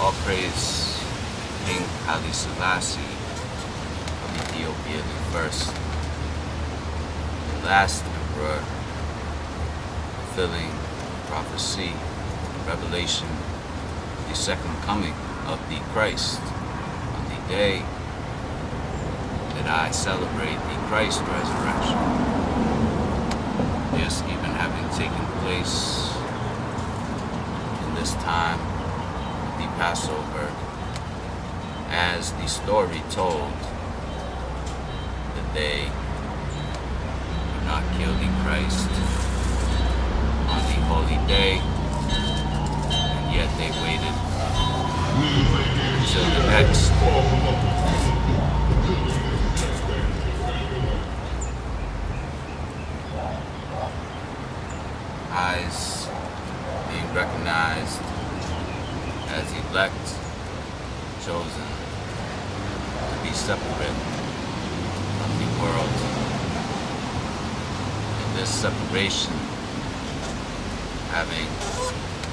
All praise King Haile Selassie of Ethiopia the first, the last emperor, fulfilling prophecy, revelation, the second coming of the Christ on the day that I celebrate the Christ resurrection. This even having taken place in this time, the Passover, as the story told that they would not kill the Christ on the holy day, and yet they waited until the next. Eyes being recognized as elect, chosen to be separate from the world. And this separation having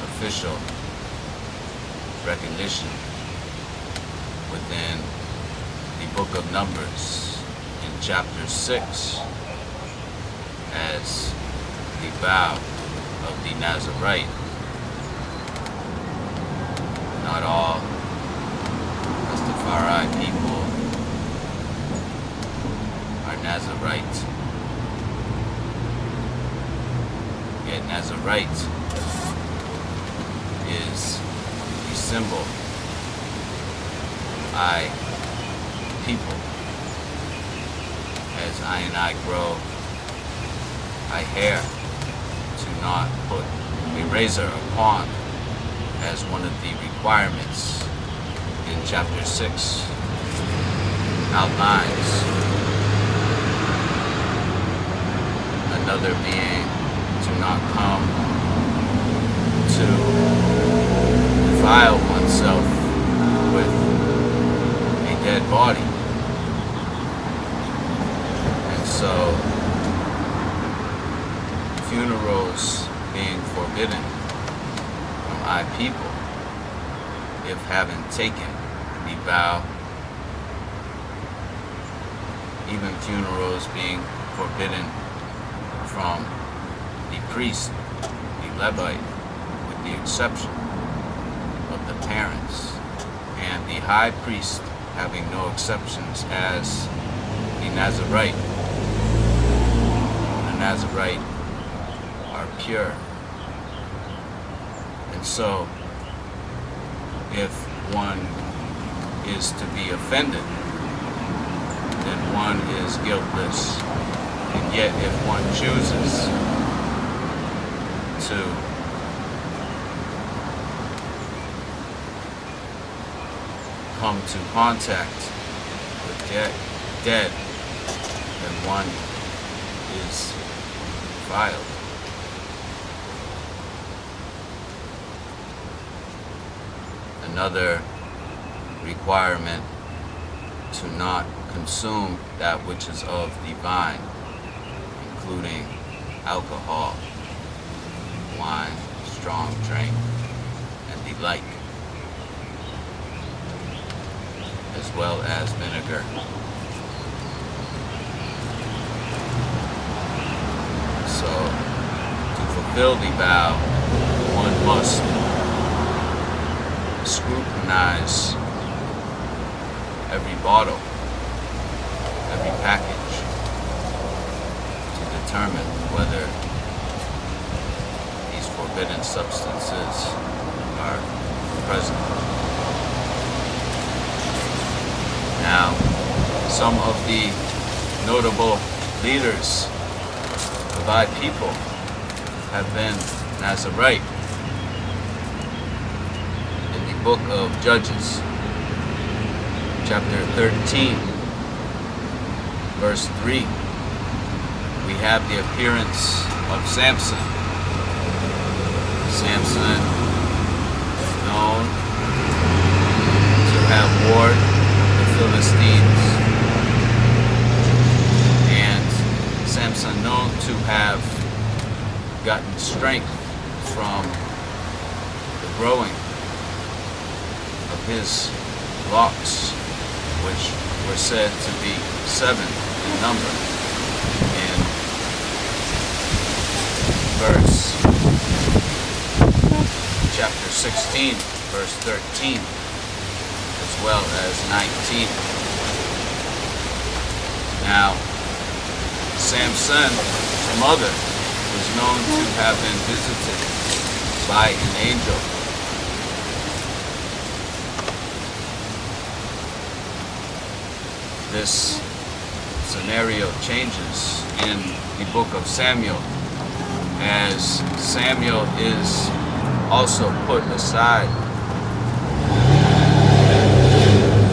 official recognition within the book of Numbers in chapter 6 as the vow of the Nazarite. Not all Rastafari people are Nazarite. Yet Nazarite is the symbol I people. As I and I grow, I hair to not put a razor upon as one of the requirements in chapter 6 outlines. Another being to not come to defile oneself with a dead body. And so funerals being forbidden from I people, if having taken the vow, even funerals being forbidden from the priest, the Levite, with the exception of the parents, and the high priest having no exceptions as the Nazarite. The Nazarite are pure. And so, if one is to be offended, then one is guiltless. And yet, if one chooses to come to contact with dead, then one is defiled. Another requirement to not consume that which is of the vine, including alcohol, wine, strong drink, and the like, as well as vinegar. So, to fulfill the vow, one must scrutinize every bottle, every package, to determine whether these forbidden substances are present. Now, some of the notable leaders of I people have been Nazarite. Book of Judges, chapter 13, verse 3, we have the appearance of Samson. Samson, known to have warred the Philistines, and Samson known to have gotten strength from the growing his locks, which were said to be 7 in number, in chapter 16, verse 13, as well as 19. Now, Samson's mother was known to have been visited by an angel. This scenario changes in the book of Samuel, as Samuel is also put aside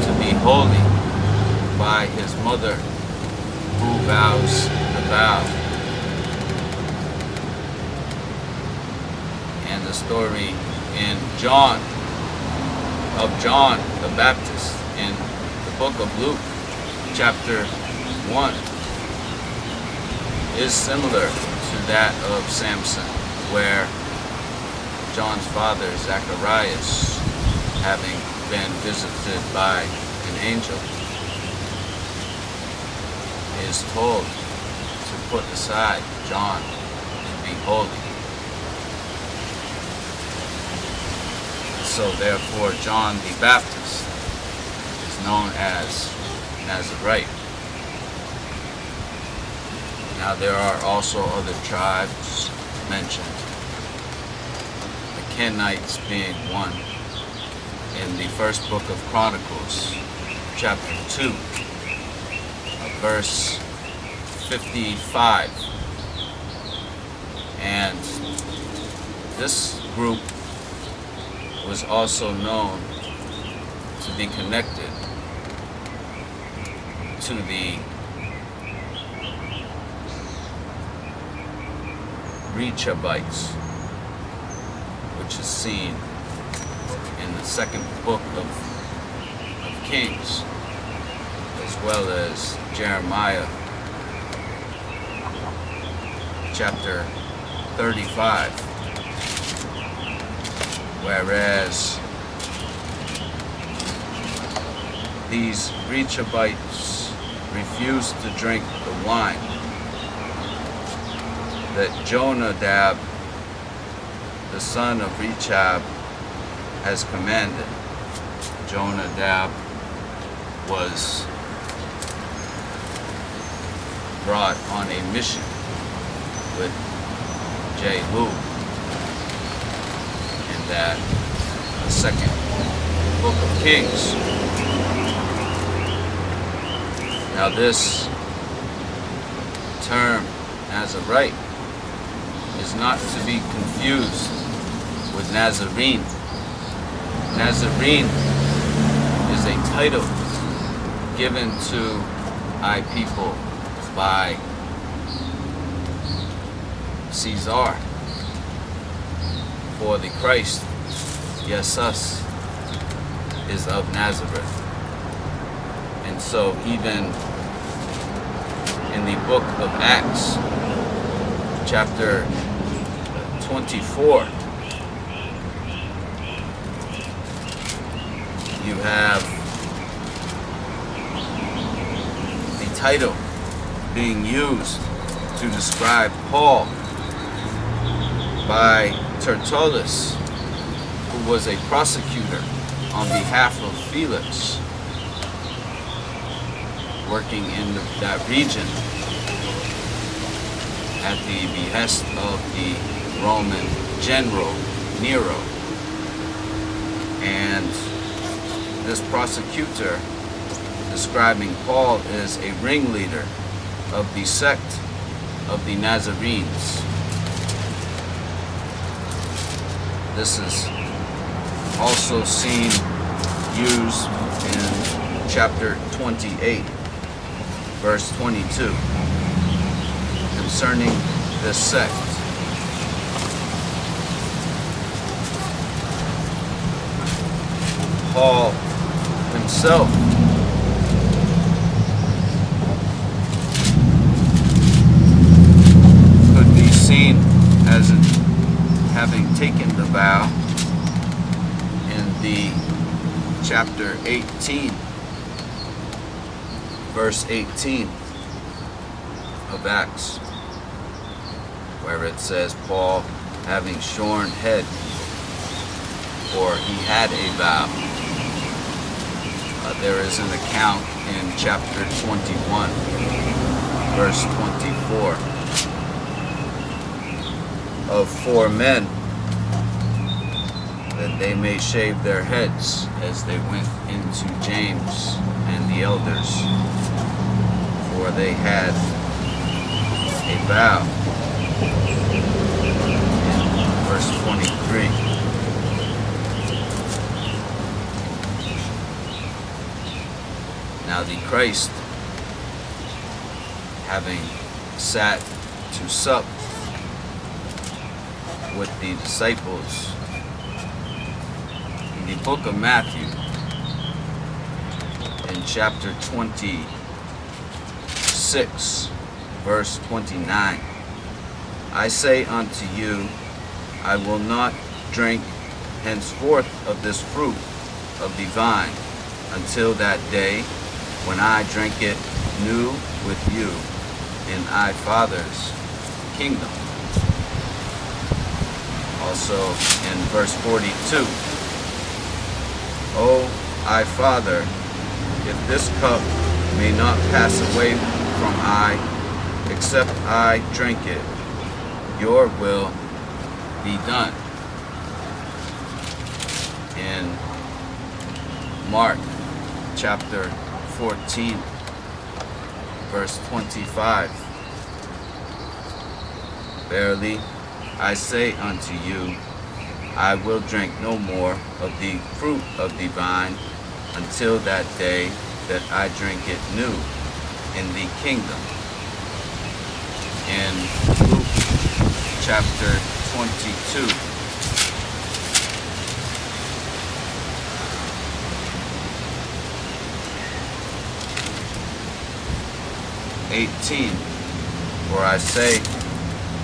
to be holy by his mother, who vows the vow. And the story in John the Baptist in the book of Luke, chapter 1, is similar to that of Samson, where John's father, Zacharias, having been visited by an angel, is told to put aside John to be holy. So therefore, John the Baptist is known as Nazarite. Now there are also other tribes mentioned, the Kenites being one, in the first book of Chronicles, chapter 2, verse 55. And this group was also known to be connected to the Rechabites, which is seen in the second book of Kings, as well as Jeremiah chapter 35, whereas these Rechabites refused to drink the wine that Jonadab, the son of Rechab, has commanded. Jonadab was brought on a mission with Jehu in that the second book of Kings. Now this term Nazarite is not to be confused with Nazarene. Nazarene is a title given to I people by Caesar for the Christ, Jesus, is of Nazareth. And so even in the book of Acts, chapter 24, you have the title being used to describe Paul by Tertullus, who was a prosecutor on behalf of Felix, working in that region at the behest of the Roman general Nero. And this prosecutor, describing Paul as a ringleader of the sect of the Nazarenes. This is also seen used in chapter 28, verse 22, concerning this sect. Paul himself could be seen as having taken the vow in the chapter 18, verse 18 of Acts, where it says, Paul, having shorn head, for he had a vow. There is an account in chapter 21, verse 24, of 4 men, that they may shave their heads as they went into James and the elders, for they had a vow. In verse 23. Now the Christ, having sat to sup with the disciples, in the book of Matthew, in chapter 26, verse 29, I say unto you, I will not drink henceforth of this fruit of the vine until that day when I drink it new with you in my Father's kingdom. Also in verse 42, O I Father, if this cup may not pass away from I, except I drink it, your will be done. In Mark chapter 14, verse 25, verily I say unto you, I will drink no more of the fruit of the vine until that day that I drink it new in the kingdom. In Luke chapter 22, for I say,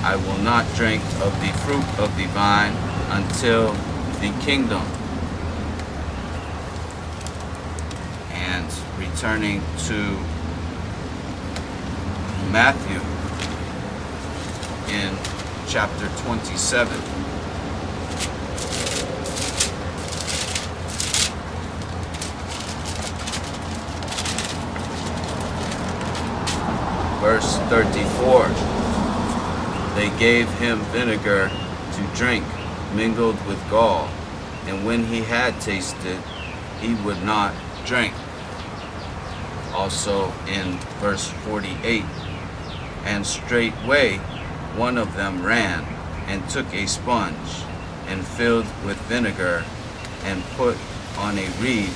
I will not drink of the fruit of the vine until the kingdom. And returning to Matthew in chapter 27, verse 34, they gave him vinegar to drink mingled with gall, and when he had tasted, he would not drink. Also in verse 48, and straightway one of them ran and took a sponge and filled with vinegar and put on a reed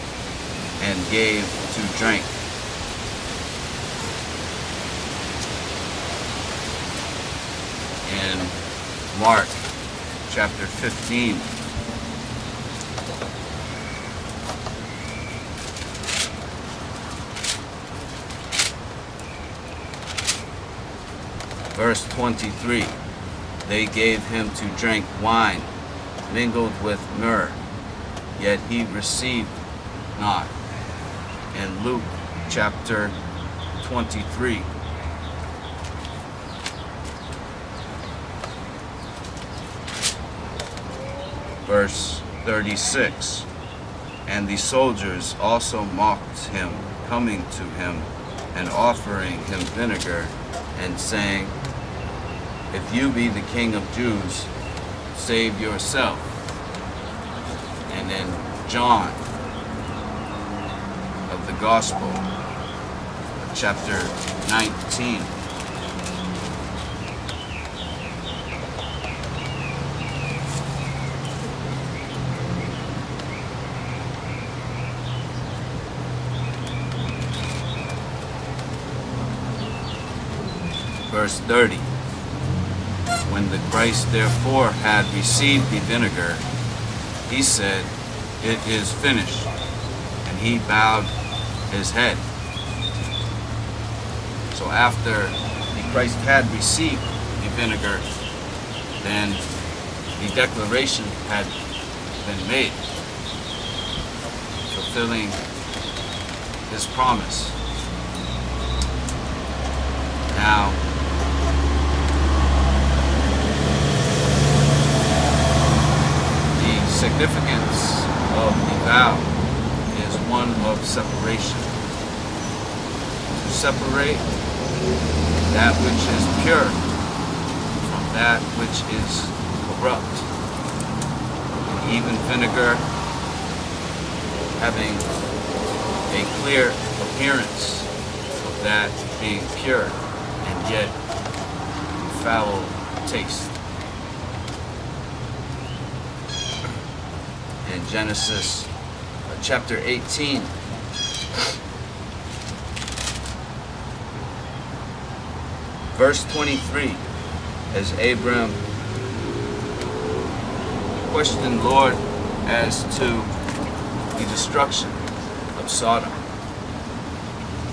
and gave to drink. In Mark chapter 15, verse 23, they gave him to drink wine mingled with myrrh, yet he received not. In Luke chapter 23, verse 36, and the soldiers also mocked him, coming to him and offering him vinegar, and saying, if you be the King of Jews, save yourself. And in John of the Gospel, chapter 19, verse 30, when the Christ therefore had received the vinegar, he said, it is finished, and he bowed his head. So after the Christ had received the vinegar, then the declaration had been made. So fulfilling his promise. Now, the significance of the vow is one of separation. To separate that which is pure from that which is corrupt. And even vinegar having a clear appearance of that being pure and yet foul taste. In Genesis chapter 18, verse 23, as Abram questioned Lord as to the destruction of Sodom,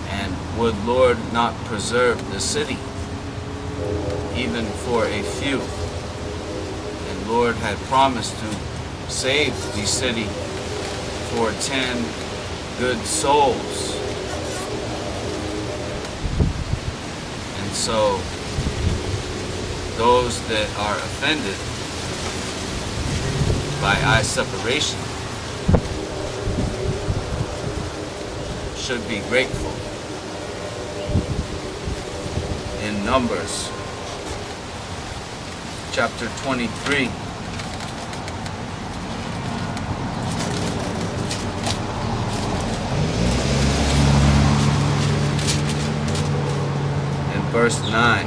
and would Lord not preserve the city even for a few? And Lord had promised to save the city for 10 good souls. And so those that are offended by eye separation should be grateful. In Numbers chapter 23, verse 9.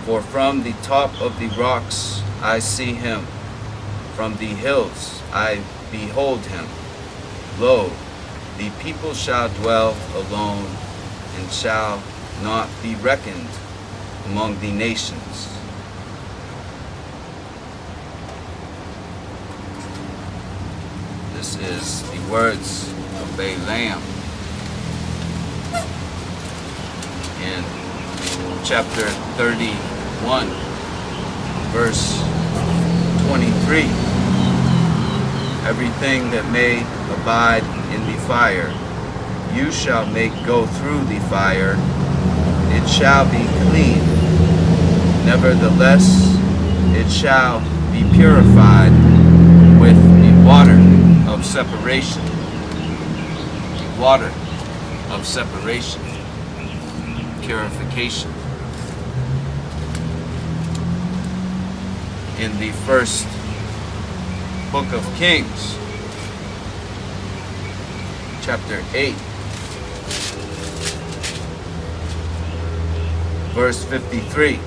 For from the top of the rocks I see him, from the hills I behold him. Lo, the people shall dwell alone, and shall not be reckoned among the nations. This is the words of Balaam in chapter 31, verse 23. Everything that may abide in the fire, you shall make go through the fire, it shall be clean. Nevertheless, it shall be purified with the water of separation. The water of separation. Purification. In the first book of Kings, chapter 8, verse 53.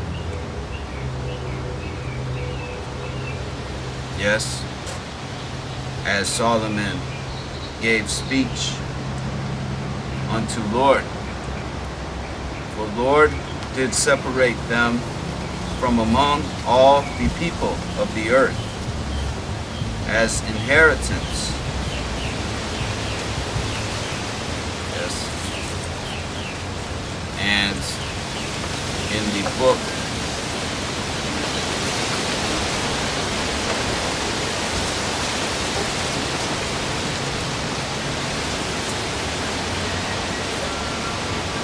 Yes, as Solomon gave speech unto Lord, for Lord did separate them from among all the people of the earth as inheritance. Yes. And in the book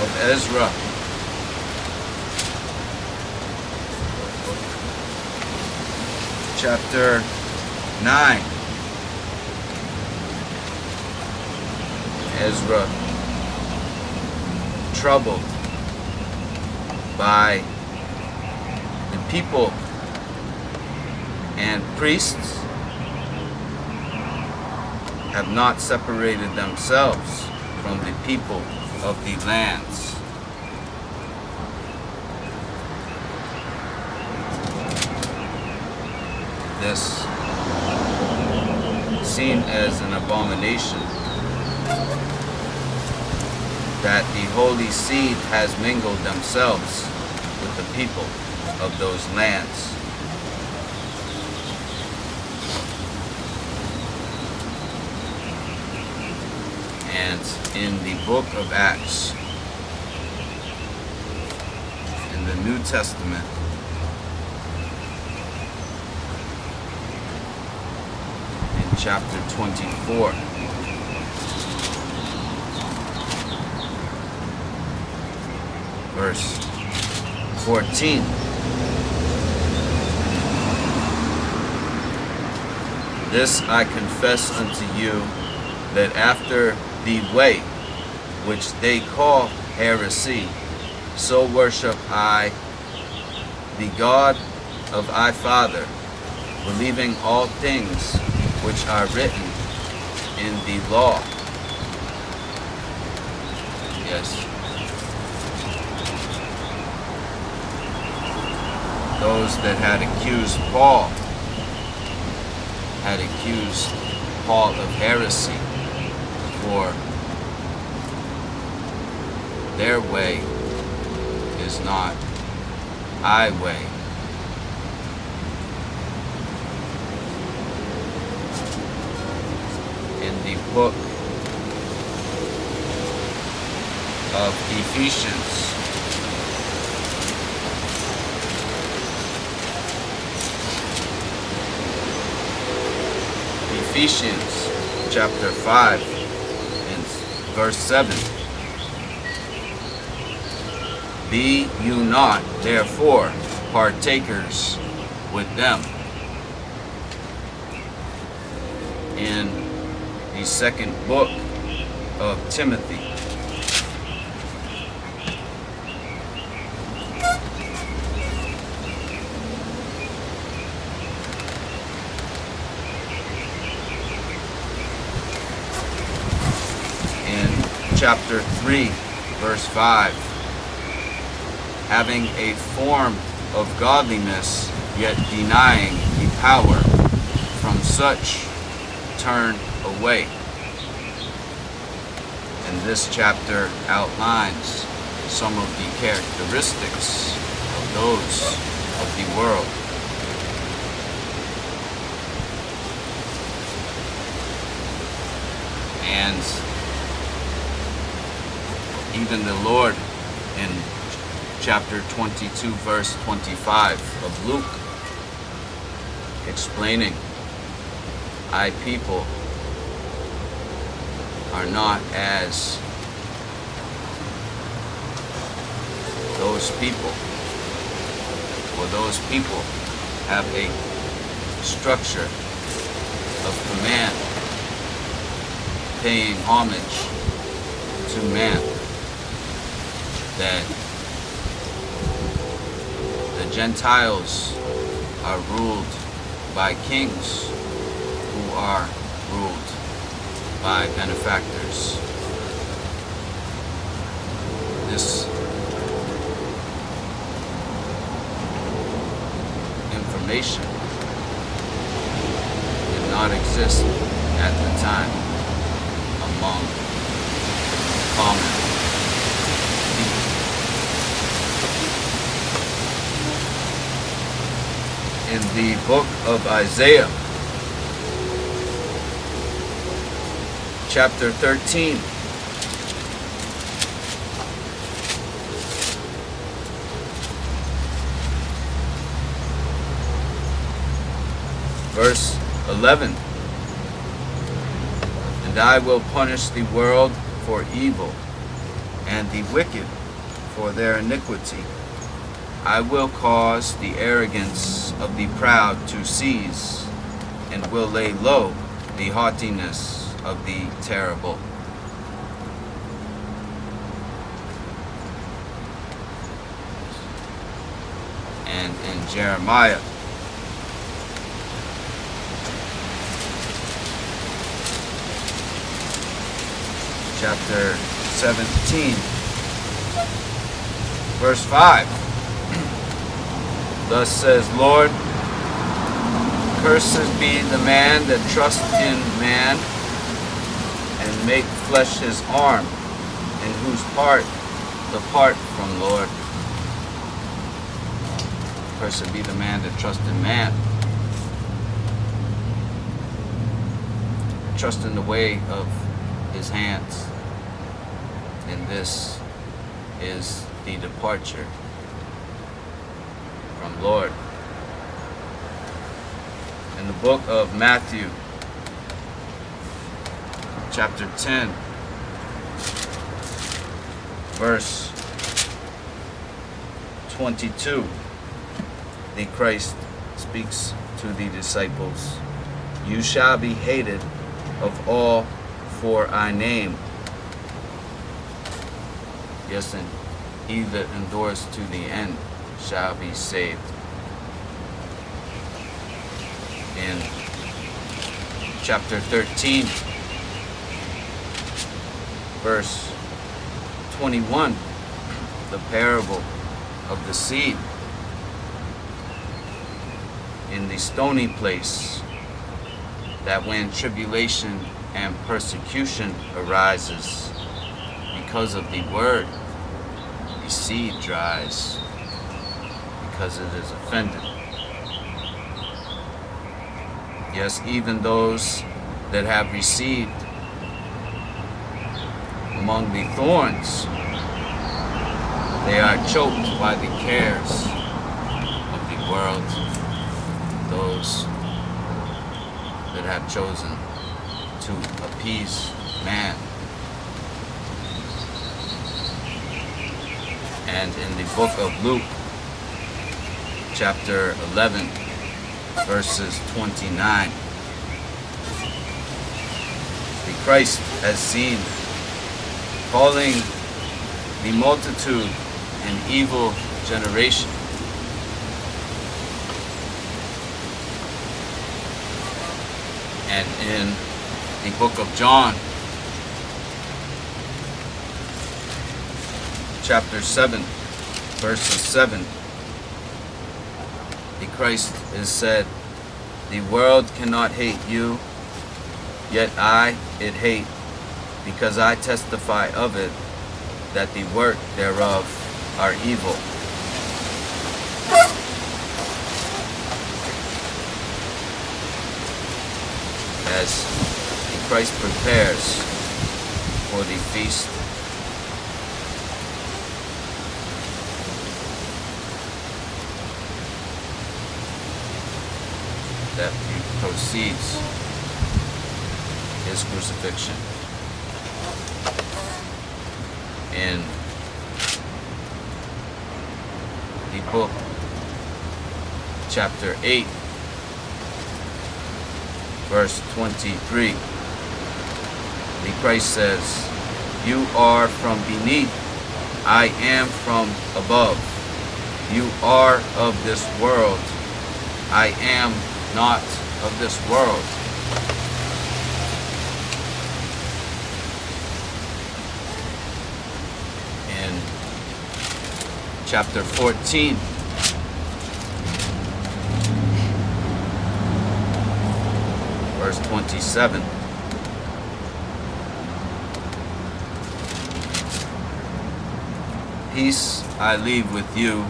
of Ezra, chapter 9, Ezra, troubled by the people and priests have not separated themselves from the people of the lands. This seen as an abomination, that the holy seed has mingled themselves with the people of those lands. And in the book of Acts, in the New Testament, chapter 24. Verse 14. This I confess unto you, that after the way which they call heresy, so worship I the God of our Father, believing all things which are written in the law. Yes. Those that had accused Paul of heresy, for their way is not I way. In the book of Ephesians, chapter 5 and verse 7. Be you not therefore partakers with them. In the second book of Timothy, chapter 3, verse 5, having a form of godliness, yet denying the power, from such turn away. And this chapter outlines some of the characteristics of those of the world. And even the Lord in chapter 22, verse 25 of Luke, explaining, I people are not as those people, for those people have a structure of command, paying homage to man, that the Gentiles are ruled by kings who are ruled by benefactors. This information did not exist at the time among common people. In the book of Isaiah, chapter 13, verse 11, and I will punish the world for evil, and the wicked for their iniquity. I will cause the arrogance of the proud to cease, and will lay low the haughtiness of the terrible. And in Jeremiah, chapter 17, verse 5. Thus says Lord, cursed be the man that trusts in man, and make flesh his arm, in whose part depart from Lord. Cursed be the man that trusts in man, trust in the way of his hands, and this is the departure from Lord. In the book of Matthew, chapter 10, verse 22, the Christ speaks to the disciples, "You shall be hated of all for my name. Yes, and he that endures to the end shall be saved." In chapter 13, verse 21, the parable of the seed in the stony place, that when tribulation and persecution arises because of the word, the seed dries because it is offended. Yes, even those that have received among the thorns, they are choked by the cares of the world. Those that have chosen to appease man. And in the book of Luke, chapter 11, verses 29, the Christ as seen calling the multitude an evil generation. And in the book of John, chapter 7, verses 7, the Christ is said, "The world cannot hate you, yet it hate, because I testify of it, that the work thereof are evil." As the Christ prepares for the feast, that proceeds his crucifixion. In the book, chapter 8, verse 23, the Christ says, "You are from beneath, I am from above. You are of this world, I am not of this world." In chapter 14, verse 27, "Peace I leave with you,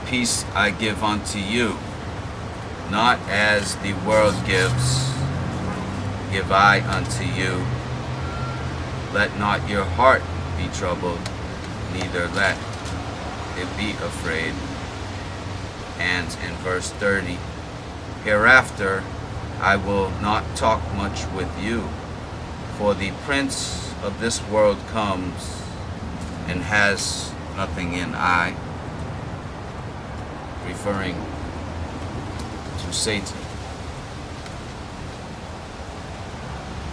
peace I give unto you. Not as the world gives, give I unto you. Let not your heart be troubled, neither let it be afraid." And in verse 30, "Hereafter I will not talk much with you, for the prince of this world comes, and has nothing in I," referring to Satan.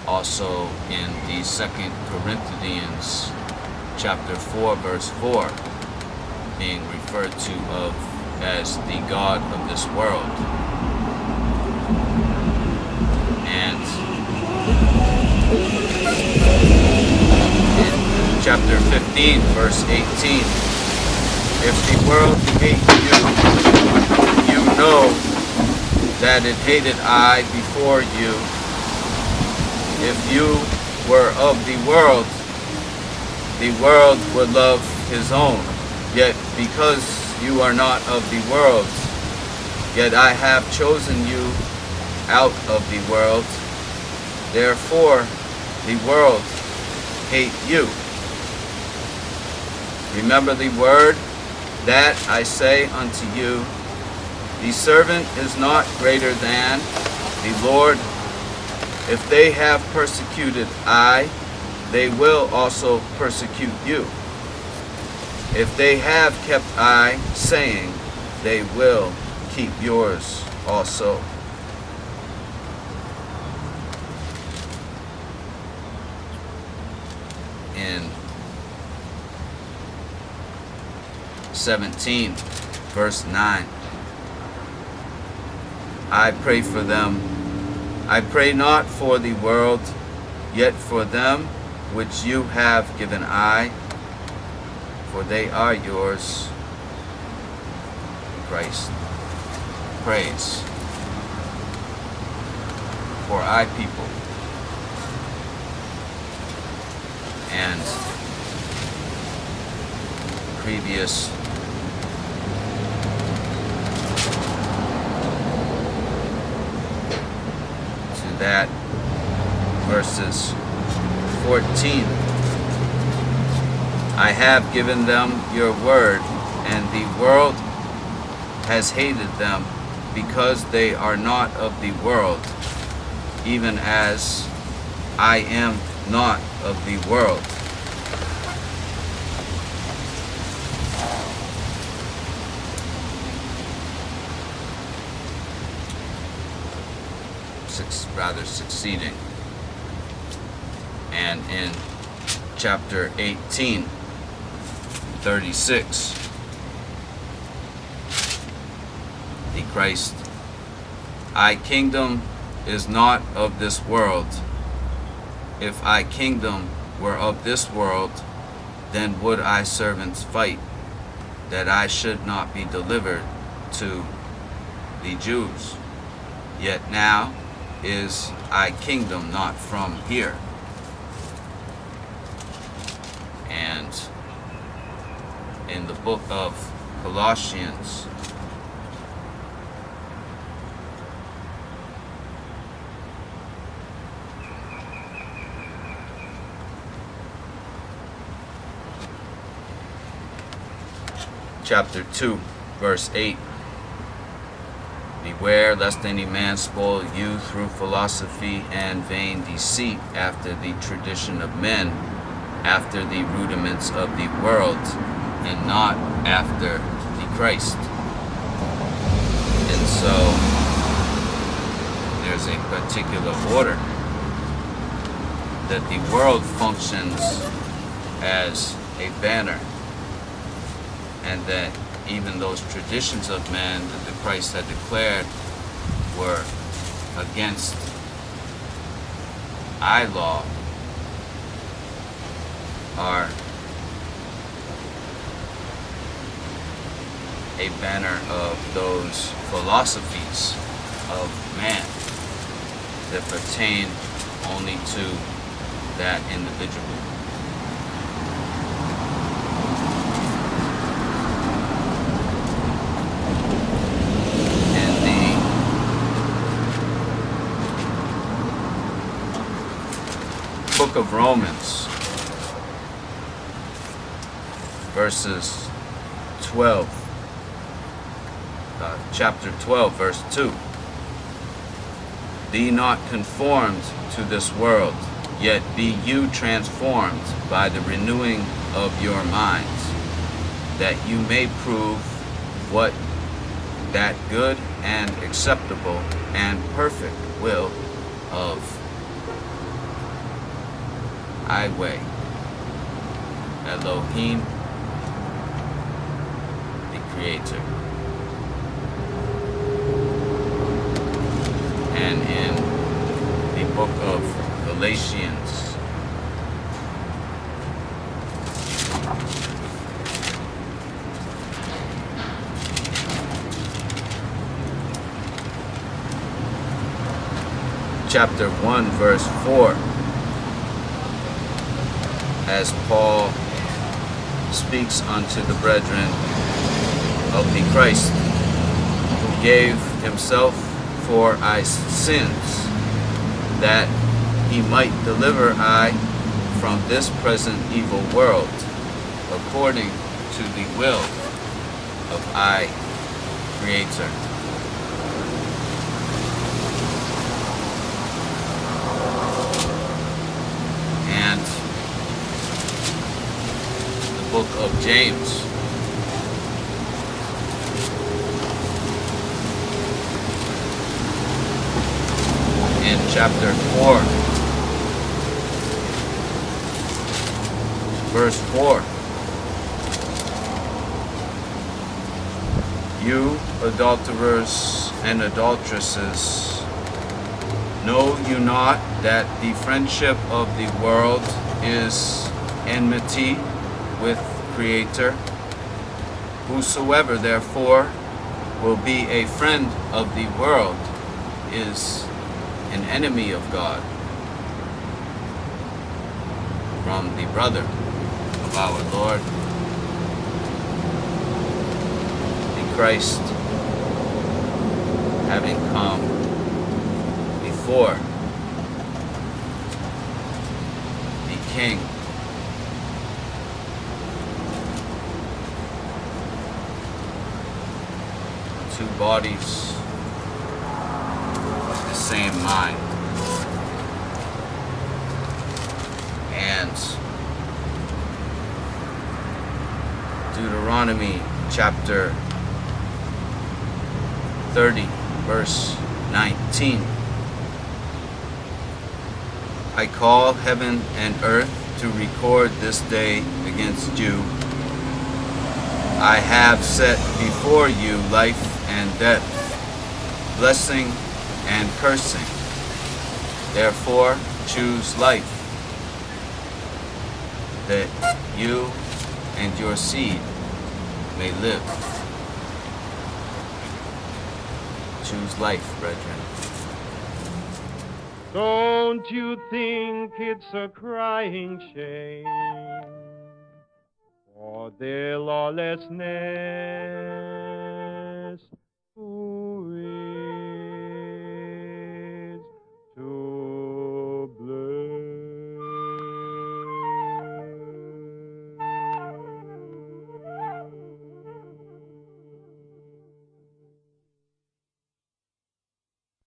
Also in the 2 Corinthians chapter 4, verse 4, being referred to as the God of this world. And in chapter 15, verse 18, "If the world hate you, you know that it hated I before you. If you were of the world would love his own. Yet because you are not of the world, yet I have chosen you out of the world. Therefore the world hate you. Remember the word that I say unto you, the servant is not greater than the Lord. If they have persecuted I, they will also persecute you. If they have kept I saying, they will keep yours also. In 17, verse 9, I pray for them. I pray not for the world, yet for them which you have given I, for they are yours. Christ prays for I people. And previous to that, verses 14, I have given them your word, and the world has hated them, because they are not of the world, even as I am not of the world. Rather succeeding. And in chapter 18, 36, the Christ, I kingdom is not of this world. If I kingdom were of this world, then would I servants fight, that I should not be delivered to the Jews. Yet now is I kingdom not from here. And in the book of Colossians, chapter 2, verse 8, beware lest any man spoil you through philosophy and vain deceit, after the tradition of men, after the rudiments of the world, and not after the Christ. And so there's a particular order that the world functions as a banner, and that even those traditions of man that the Christ had declared were against law are a banner of those philosophies of man that pertain only to that individual. Book of Romans, verses 12, chapter 12, verse 2. Be not conformed to this world, yet be you transformed by the renewing of your minds, that you may prove what that good and acceptable and perfect will of Yahweh, Elohim, the Creator. And in the book of Galatians, chapter 1, verse 4, as Paul speaks unto the brethren of the Christ, who gave himself for our sins, that he might deliver I from this present evil world, according to the will of I, Creator. of James. In chapter 4, verse 4. You adulterers and adulteresses, know you not that the friendship of the world is enmity with the Creator? Whosoever therefore will be a friend of the world is an enemy of God. From the brother of our Lord in Christ, having come before the King, two bodies of the same mind. And Deuteronomy chapter 30, verse 19. I call heaven and earth to record this day against you. I have set before you life and death, blessing and cursing. Therefore choose life, that you and your seed may live. Choose life, brethren. Don't you think it's a crying shame for their lawlessness?